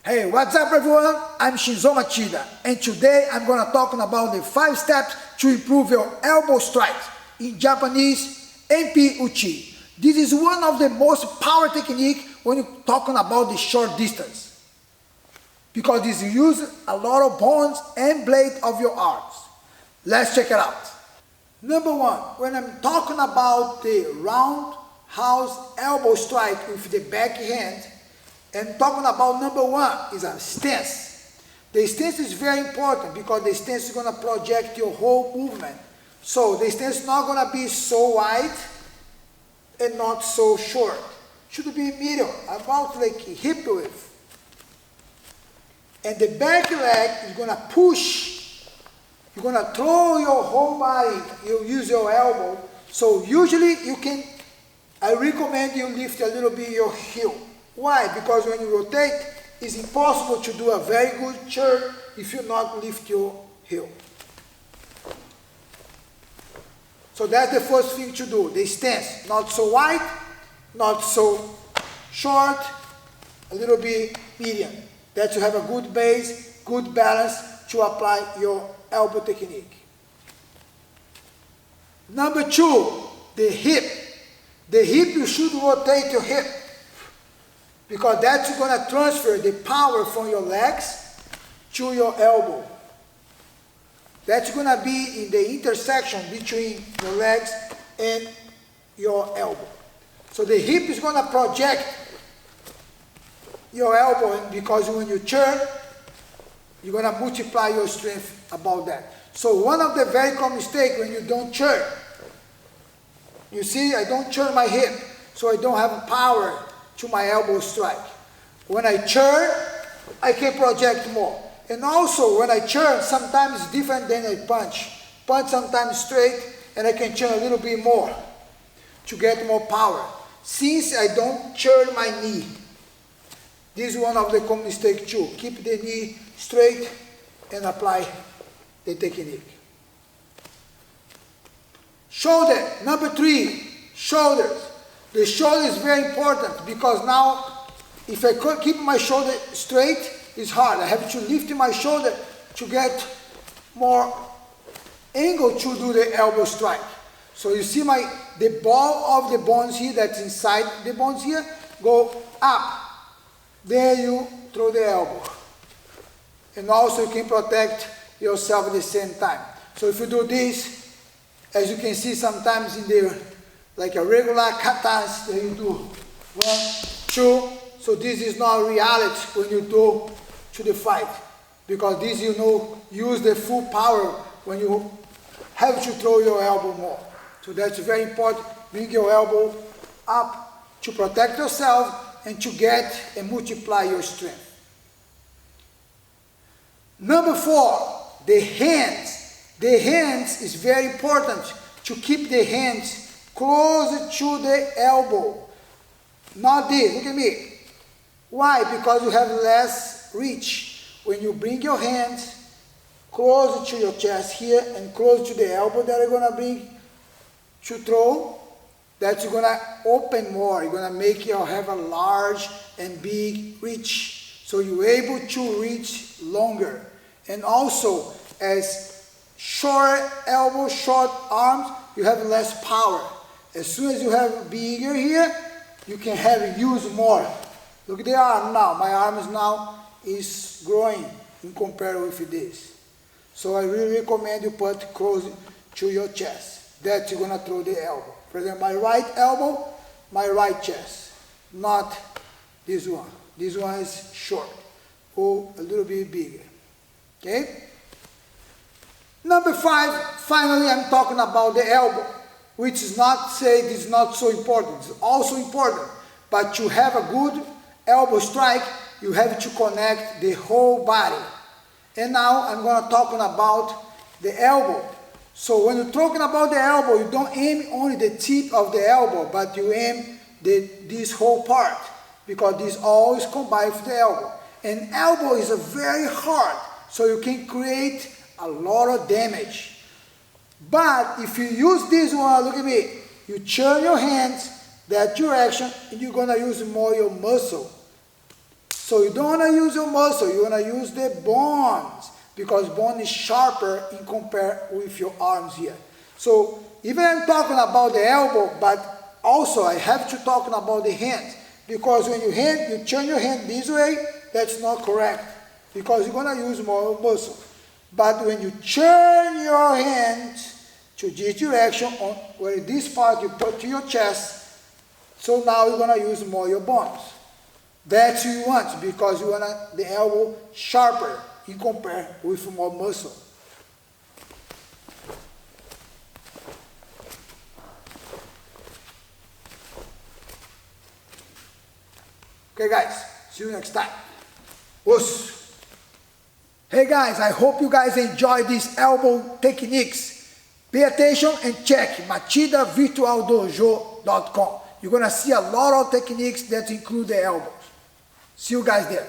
Hey, what's up everyone? I'm Chinzo Machida, and today I'm going to talk about the 5 steps to improve your elbow strikes. In Japanese, MP Uchi. This is one of the most power technique when you're talking about the short distance, because this uses a lot of bones and blade of your arms. Let's check it out. Number 1, when I'm talking about the roundhouse elbow strike with the back hand, and talking about number 1 is a stance. The stance is very important because the stance is going to project your whole movement. So the stance is not going to be so wide and not so short. Should be medium, about like hip width. And the back leg is going to push. You're going to throw your whole body. You use your elbow. So usually I recommend you lift a little bit your heel. Why? Because when you rotate, it's impossible to do a very good turn if you not lift your heel. So that's the first thing to do, the stance. Not so wide, not so short, a little bit medium. That you have a good base, good balance to apply your elbow technique. Number 2, the hip. The hip, you should rotate your hip, because that's going to transfer the power from your legs to your elbow. That's going to be in the intersection between your legs and your elbow. So the hip is going to project your elbow, because when you turn, you're going to multiply your strength about that. So one of the very common mistakes when you don't turn, you see, I don't turn my hip, so I don't have power to my elbow strike. When I turn, I can project more. And also when I turn, sometimes it's different than I punch. Punch sometimes straight, and I can turn a little bit more to get more power. Since I don't turn my knee, this is one of the common mistakes too. Keep the knee straight and apply the technique. Shoulder, number 3, shoulders. The shoulder is very important, because now if I keep my shoulder straight, it's hard. I have to lift my shoulder to get more angle to do the elbow strike. So you see the ball of the bones here, that's inside the bones here, go up. There you throw the elbow. And also you can protect yourself at the same time. So if you do this, as you can see sometimes in the like a regular katas, that you do 1, 2. So this is not reality when you do to the fight, because this use the full power when you have to throw your elbow more. So that's very important. Bring your elbow up to protect yourself and to get and multiply your strength. Number 4, the hands. The hands is very important, to keep the hands closer to the elbow. Not this, look at me. Why? Because you have less reach. When you bring your hands closer to your chest here and close to the elbow that you're going to bring to throw, that's going to open more. You're going to make you have a large and big reach. So you're able to reach longer. And also, as short elbow, short arms, you have less power. As soon as you have bigger here, you can use more. Look at the arm now. My arms now is growing in comparison with this. So I really recommend you put close to your chest. That's you're going to throw the elbow. For example, my right elbow, my right chest. Not this one. This one is short or a little bit bigger. Okay? Number 5, finally I'm talking about the elbow, which is not say this is not so important. It's also important. But to have a good elbow strike, you have to connect the whole body. And now I'm going to talk about the elbow. So when you're talking about the elbow, you don't aim only the tip of the elbow, but you aim this whole part, because this always combines with the elbow. And elbow is very hard, so you can create a lot of damage. But if you use this one, look at me, you turn your hands that direction, and you're going to use more your muscle. So you don't want to use your muscle, you want to use the bones, because bone is sharper in compare with your arms here. So even I'm talking about the elbow, but also I have to talk about the hands, because when you turn your hand this way, that's not correct, because you're going to use more muscle. But when you turn your hand to this direction, on where this part you put to your chest, so now you're going to use more your bones. That's what you want, because you want the elbow sharper in compare with more muscle. Okay guys, see you next time. Us. Hey guys, I hope you guys enjoy these elbow techniques. Pay attention and check MachidaVirtualDojo.com. You're going to see a lot of techniques that include the elbows. See you guys there.